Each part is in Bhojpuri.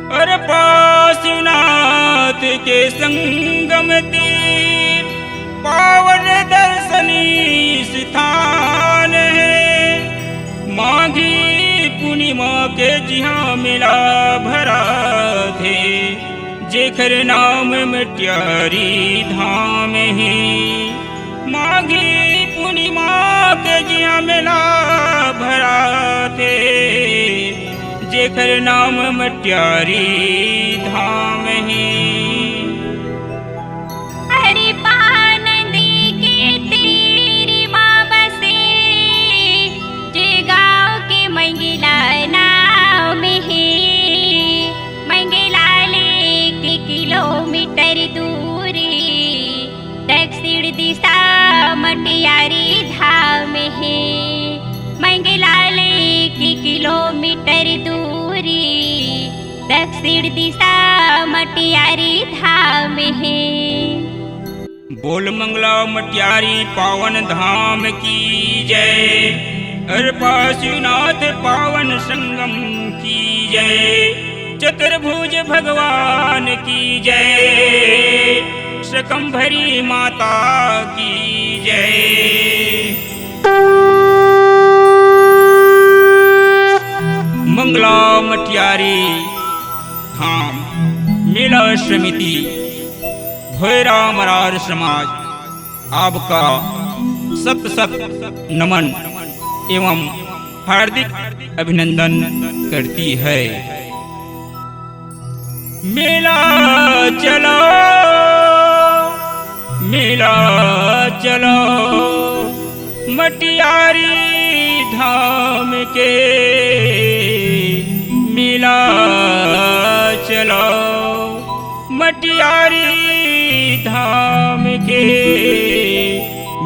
और पार्श्वनाथ के संगम तीर पावन दर्शनीय स्थान है। माघी पूर्णिमा के जिहाँ मिला भरा थे, जेकर नाम मटियारी धाम है। माघी पूर्णिमा के जिहाँ मिला भरा थे, जेकर नाम मटियारी धाम है। अरे पानदी के तेरी माँ बसे, जे गाँव के मंगला नाव में है। मंगला लेके किलोमीटर दूरी, दक्षिण दिशा मटियारी धाम है। मंगला लेके किलोमीटर दूरी, दक्षिण दिशा मटियारी धाम है। बोल मंगला मटियारी पावन धाम की जय। अर पार्श्वनाथ पावन संगम की जय। चतुर्भुज भगवान की जय। शकंभरी माता की जय। मंगला मटियारी धाम मेला समिति भोयरा मरार समाज आपका सत सत नमन एवं हार्दिक अभिनंदन करती है। मेला चलो, मेला चलो, मटियारी धाम के मेला चलो। मटियारी धाम के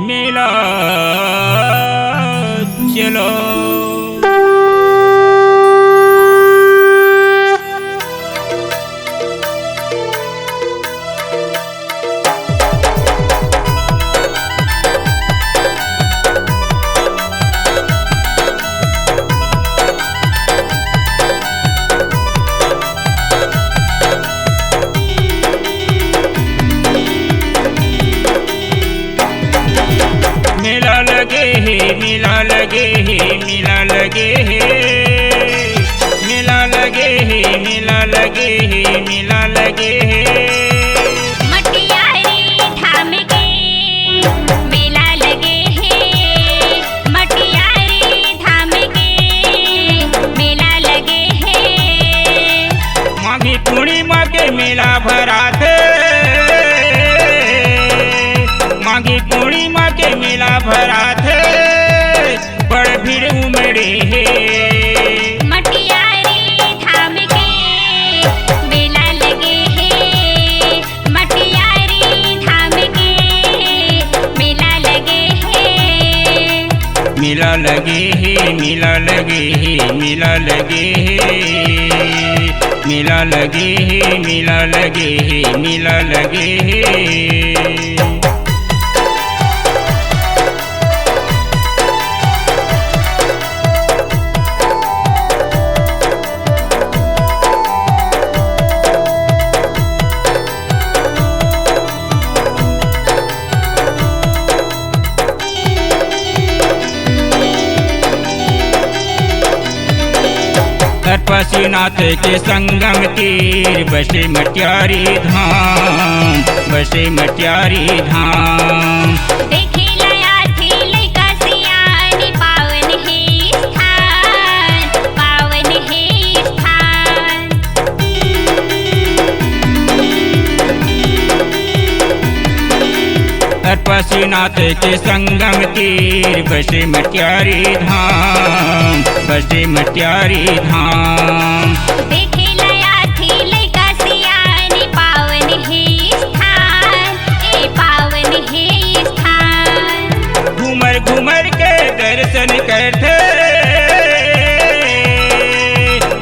मेला चलो। मेला लगे है, मेला लगे है, मेला लगे है। मेला लगे है, मेला लगे है, मेला लगे है। मटियारी धाम के मेला लगे है। मटियारी धाम के मेला लगे है। माघी पूर्णिमा के मेला भरा थे। माघी पूर्णिमा के मेला भरा थे, बड़ भीड़ उमड़े है। मटियारी धाम के मेला लगे है। मटियारी धाम के मेला लगे है। मेला लगे है, मेला लगे है, मेला लगे है। मेला लगे है, मेला लगे है, मेला लगे है। पार्श्वनाथ के संगम तीर बसे मटियारी धाम, बसे मटियारी धाम। देखे लाया थी लइका सियानी, पावन है स्थान, पावन है स्थान। पार्श्वनाथ के संगम तीर बसे मटियारी धाम, बसे मटियारी धाम। देखे लाया थी लइका सियानी, पावन है स्थान, ए पावन है स्थान। घूमर घूमर के दर्शन करते,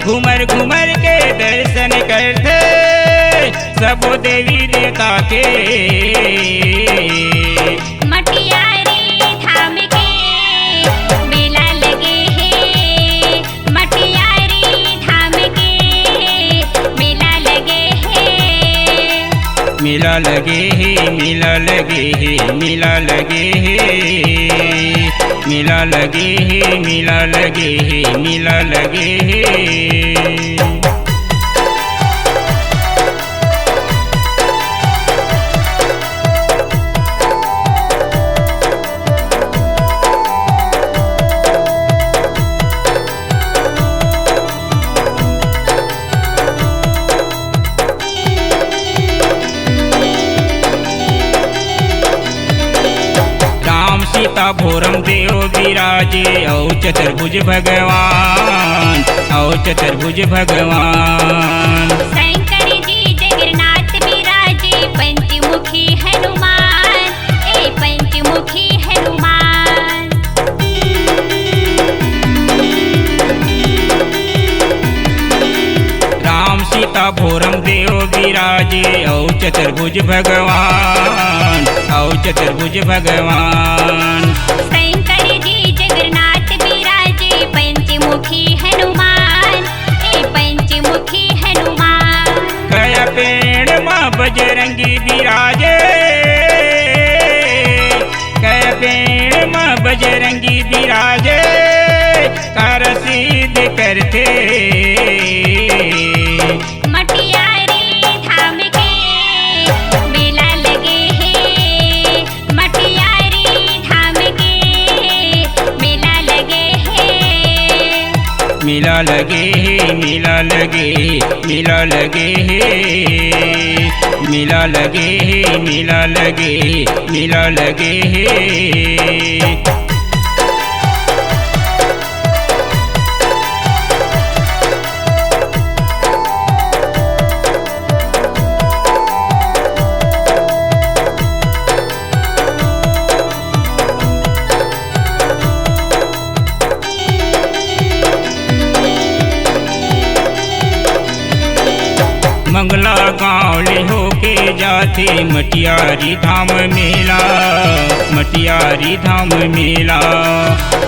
घूमर घूमर के दर्शन करते, सब देवी देवता के। मटियारी धाम के मेला लगे है। मटियारी धाम के मिला लगे हे मिला लगे हे मिला लगे हे मिला लगे हे मिला लगे हे मिला लगे हे। सीता भोरम देव विराजे औ चतुर्भुज भगवान औ चतुर्भुज भगवान। शंकर जी जगन्नाथ विराजे पंचमुखी हनुमान ए पंचमुखी हनुमान। राम सीता भोरम देव विराजे औ चतुर्भुज भगवान औ चतुर्भुज भगवान। शंकर जी जगन्नाथ विराजे पंचमुखी हनुमान ए पंचमुखी हनुमान। गया पेड़ माँ बजरंगी विराजे गया पेड़ माँ बजरंगी विराजे कर सिद्ध करते मिला लगे हे मिला लगे मिला लगे हे मिला लगे हे मिला लगे मिला लगे हे। मंगला गाँव ले होके जाते मटियारी धाम मेला मटियारी धाम मेला।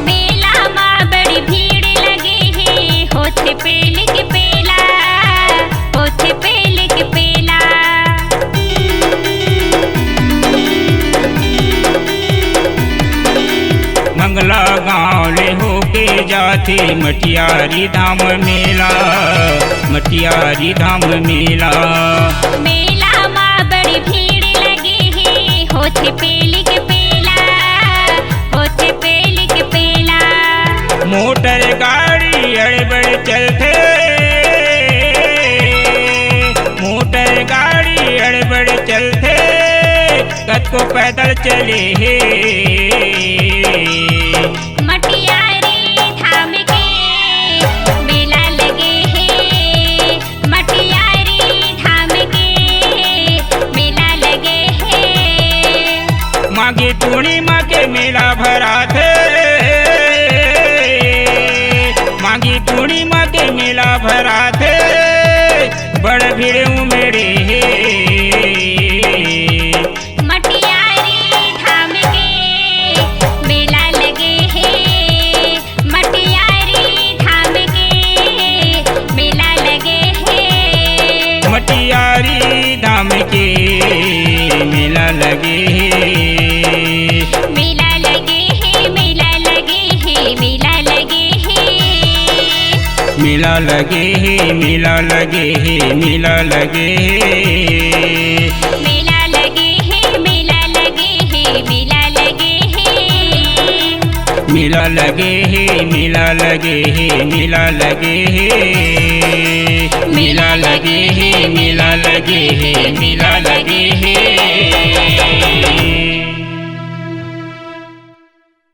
मेला माँ बड़ी भीड़ लगे है होते पेल के पेला होते पेल के पेला। मंगला गाँव ले होके जाते मटियारी धाम मेला मटियारी धाम मेला। मेला माँ बड़ी भीड़ लगी है होते पेल के पेला होते पेल के पेला। मोटर गाड़ी अड़बड़ चलते मोटर गाड़ी अड़बड़ चलते कद को पैदल चले हे। माघी पूर्णिमा के मेला भरा थे माघी पूर्णिमा के मेला भरा थे बड़ भीड़ उमड़े हे। मटियारी धाम के मेला लगे है मटियारी धाम के मेला लगे है। मटियारी धाम के मेला लगे मेला लगे है मेला लगे है मेला लगे है। मेला लगे हे मेला लगे हे मेला लगे हे। मेला लगे है मेला लगे है मेला लगे है। मेला लगे हे मेला लगे हे मेला लगे हे। मेला लगे हे मेला लगे हे मेला लगे हे।